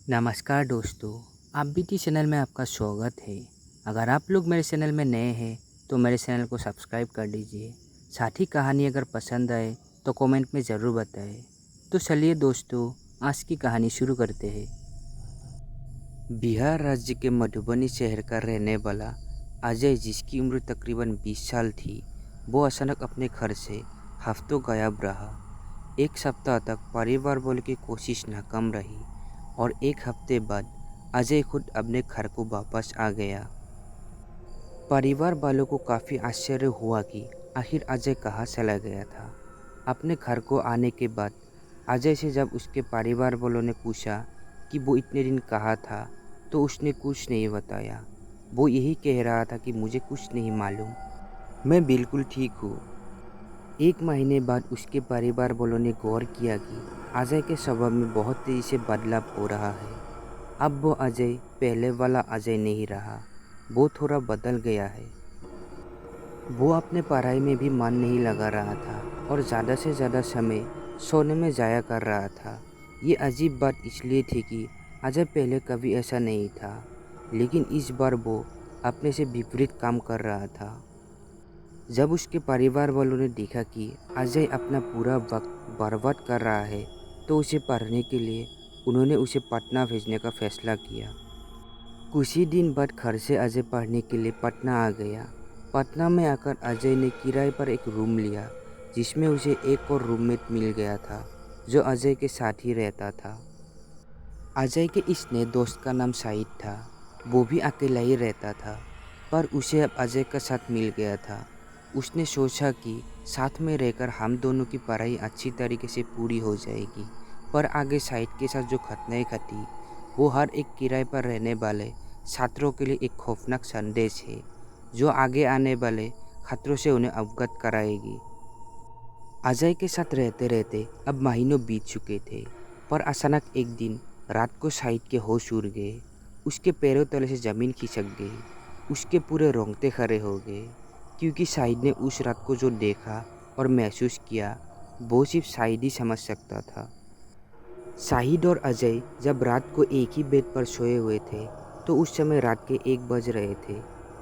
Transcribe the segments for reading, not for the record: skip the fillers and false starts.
नमस्कार दोस्तों, आप बीटी चैनल में आपका स्वागत है। अगर आप लोग मेरे चैनल में नए हैं तो मेरे चैनल को सब्सक्राइब कर दीजिए। साथ ही कहानी अगर पसंद आए तो कमेंट में ज़रूर बताएं। तो चलिए दोस्तों, आज की कहानी शुरू करते हैं। बिहार राज्य के मधुबनी शहर का रहने वाला अजय, जिसकी उम्र तकरीबन 20 साल थी, वो अचानक अपने घर से हफ्तों गायब रहा। एक सप्ताह तक परिवार वालों की कोशिश नाकाम रही और एक हफ्ते बाद अजय खुद अपने घर को वापस आ गया। परिवार वालों को काफ़ी आश्चर्य हुआ कि आखिर अजय कहाँ चला गया था। अपने घर को आने के बाद अजय से जब उसके परिवार वालों ने पूछा कि वो इतने दिन कहाँ था, तो उसने कुछ नहीं बताया। वो यही कह रहा था कि मुझे कुछ नहीं मालूम, मैं बिल्कुल ठीक हूँ। एक महीने बाद उसके परिवार वालों ने गौर किया कि अजय के स्वभाव में बहुत तेज़ी से बदलाव हो रहा है। अब वो अजय पहले वाला अजय नहीं रहा, वो थोड़ा बदल गया है। वो अपने पढ़ाई में भी मन नहीं लगा रहा था और ज़्यादा से ज़्यादा समय सोने में जाया कर रहा था। ये अजीब बात इसलिए थी कि अजय पहले कभी ऐसा नहीं था, लेकिन इस बार वो अपने से विपरीत काम कर रहा था। जब उसके परिवार वालों ने देखा कि अजय अपना पूरा वक्त बर्बाद कर रहा है, तो उसे पढ़ने के लिए उन्होंने उसे पटना भेजने का फैसला किया। कुछ ही दिन बाद घर से अजय पढ़ने के लिए पटना आ गया। पटना में आकर अजय ने किराए पर एक रूम लिया, जिसमें उसे एक और रूममेट मिल गया था, जो अजय के साथ ही रहता था। अजय के इस नए दोस्त का नाम साहिद था। वो भी अकेला ही रहता था, पर उसे अब अजय का साथ मिल गया था। उसने सोचा कि साथ में रहकर हम दोनों की पढ़ाई अच्छी तरीके से पूरी हो जाएगी। पर आगे साहिद के साथ जो घटनाएं घटी, वो हर एक किराए पर रहने वाले छात्रों के लिए एक खौफनाक संदेश है, जो आगे आने वाले खतरों से उन्हें अवगत कराएगी। अजय के साथ रहते रहते अब महीनों बीत चुके थे, पर अचानक एक दिन रात को साहिद के होश उड़ गए। उसके पैरों तले से ज़मीन खिसक गई। उसके पूरे रोंगटे खड़े हो गए, क्योंकि साहिद ने उस रात को जो देखा और महसूस किया, वो सिर्फ साहिद ही समझ सकता था। साहिद और अजय जब रात को एक ही बेड पर सोए हुए थे, तो उस समय रात के 1 बज रहे थे।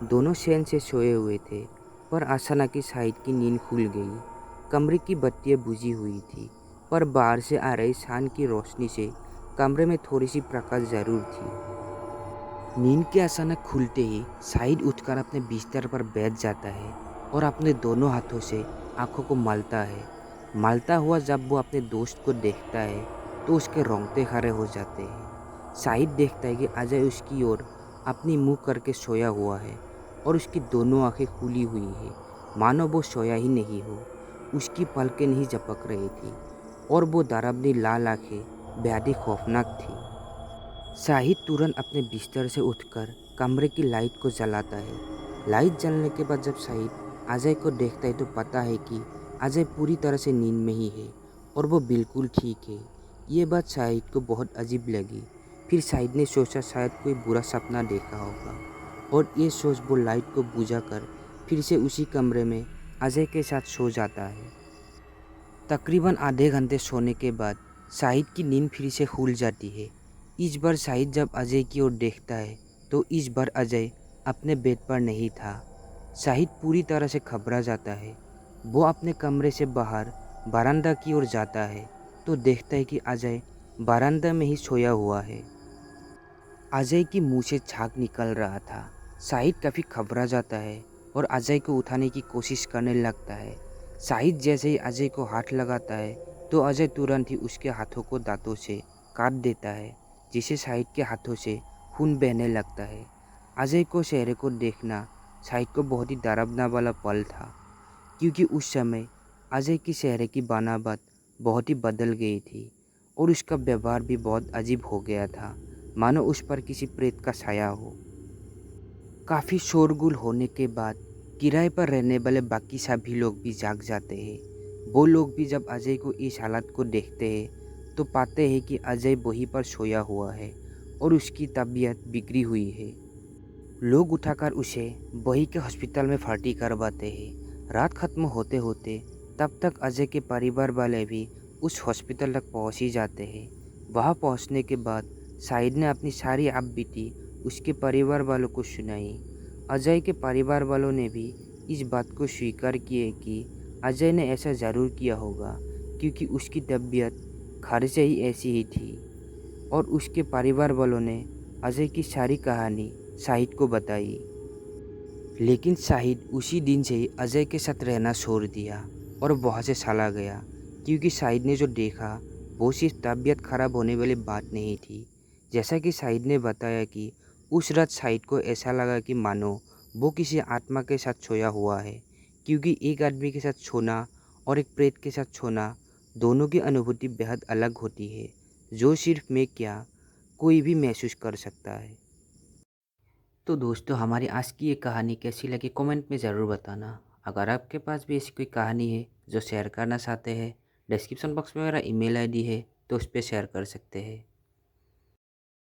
दोनों चैन से सोए हुए थे, पर अचानक ही साहिद की नींद खुल गई। कमरे की बत्तियां बुझी हुई थी, पर बाहर से आ रही शाम की रोशनी से कमरे में थोड़ी सी प्रकाश जरूर थी। नींद के अचानक खुलते ही साहिद उठकर अपने बिस्तर पर बैठ जाता है और अपने दोनों हाथों से आंखों को मलता है। मलता हुआ जब वो अपने दोस्त को देखता है, तो उसके रोंगटे खड़े हो जाते हैं। साहिद देखता है कि अजय उसकी ओर अपनी मुंह करके सोया हुआ है और उसकी दोनों आंखें खुली हुई है, मानो वो सोया ही नहीं हो। उसकी पलकें नहीं झपक रही थी और वो दरअसली लाल आंखें बेहद ही खौफनाक थी। शाहिद तुरंत अपने बिस्तर से उठकर कमरे की लाइट को जलाता है। लाइट जलने के बाद जब शाहिद अजय को देखता है, तो पता है कि अजय पूरी तरह से नींद में ही है और वो बिल्कुल ठीक है। ये बात शाहिद को बहुत अजीब लगी। फिर शाहिद ने सोचा शायद कोई बुरा सपना देखा होगा, और ये सोच वो लाइट को बुझाकर फिर से उसी कमरे में अजय के साथ सो जाता है। तकरीबन आधे घंटे सोने के बाद शाहिद की नींद फिर से खुल जाती है। इस बार शाहिद जब अजय की ओर देखता है, तो इस बार अजय अपने बेड पर नहीं था। शाहिद पूरी तरह से घबरा जाता है। वो अपने कमरे से बाहर बरामदा की ओर जाता है, तो देखता है कि अजय बरामदा में ही सोया हुआ है। अजय की मुंह से झाग निकल रहा था। शाहिद काफ़ी घबरा जाता है और अजय को उठाने की कोशिश करने लगता है। शाहिद जैसे ही अजय को हाथ लगाता है, तो अजय तुरंत ही उसके हाथों को दांतों से काट देता है, जिससे शाहिद के हाथों से खून बहने लगता है। अजय को चेहरे को देखना शाहिद को बहुत ही डरावना वाला पल था, क्योंकि उस समय अजय की चेहरे की बनावट बहुत ही बदल गई थी और उसका व्यवहार भी बहुत अजीब हो गया था, मानो उस पर किसी प्रेत का साया हो। काफ़ी शोरगुल होने के बाद किराए पर रहने वाले बाकी सभी लोग भी जाग जाते हैं। वो लोग भी जब अजय को इस हालत को देखते हैं, तो पाते हैं कि अजय वहीं पर सोया हुआ है और उसकी तबीयत बिगड़ी हुई है। लोग उठाकर उसे वहीं के हॉस्पिटल में भर्ती करवाते हैं। रात खत्म होते होते तब तक अजय के परिवार वाले भी उस हॉस्पिटल तक पहुंच ही जाते हैं। वहां पहुंचने के बाद शाहिद ने अपनी सारी आप बीती उसके परिवार वालों को सुनाई। अजय के परिवार वालों ने भी इस बात को स्वीकार किए कि अजय ने ऐसा ज़रूर किया होगा, क्योंकि उसकी तबीयत घर से ही ऐसी ही थी। और उसके परिवार वालों ने अजय की सारी कहानी शाहिद को बताई। लेकिन शाहिद उसी दिन से ही अजय के साथ रहना छोड़ दिया और वहाँ से चला गया, क्योंकि शाहिद ने जो देखा वो सिर्फ तबीयत खराब होने वाली बात नहीं थी। जैसा कि शाहिद ने बताया कि उस रात शाहिद को ऐसा लगा कि मानो वो किसी आत्मा के साथ सोया हुआ है, क्योंकि एक आदमी के साथ सोना और एक प्रेत के साथ सोना दोनों की अनुभूति बेहद अलग होती है, जो सिर्फ मैं क्या कोई भी महसूस कर सकता है। तो दोस्तों, हमारी आज की ये कहानी कैसी लगी कमेंट में ज़रूर बताना। अगर आपके पास भी ऐसी कोई कहानी है जो शेयर करना चाहते हैं, डिस्क्रिप्शन बॉक्स में मेरा ईमेल आईडी है, तो उस पर शेयर कर सकते हैं।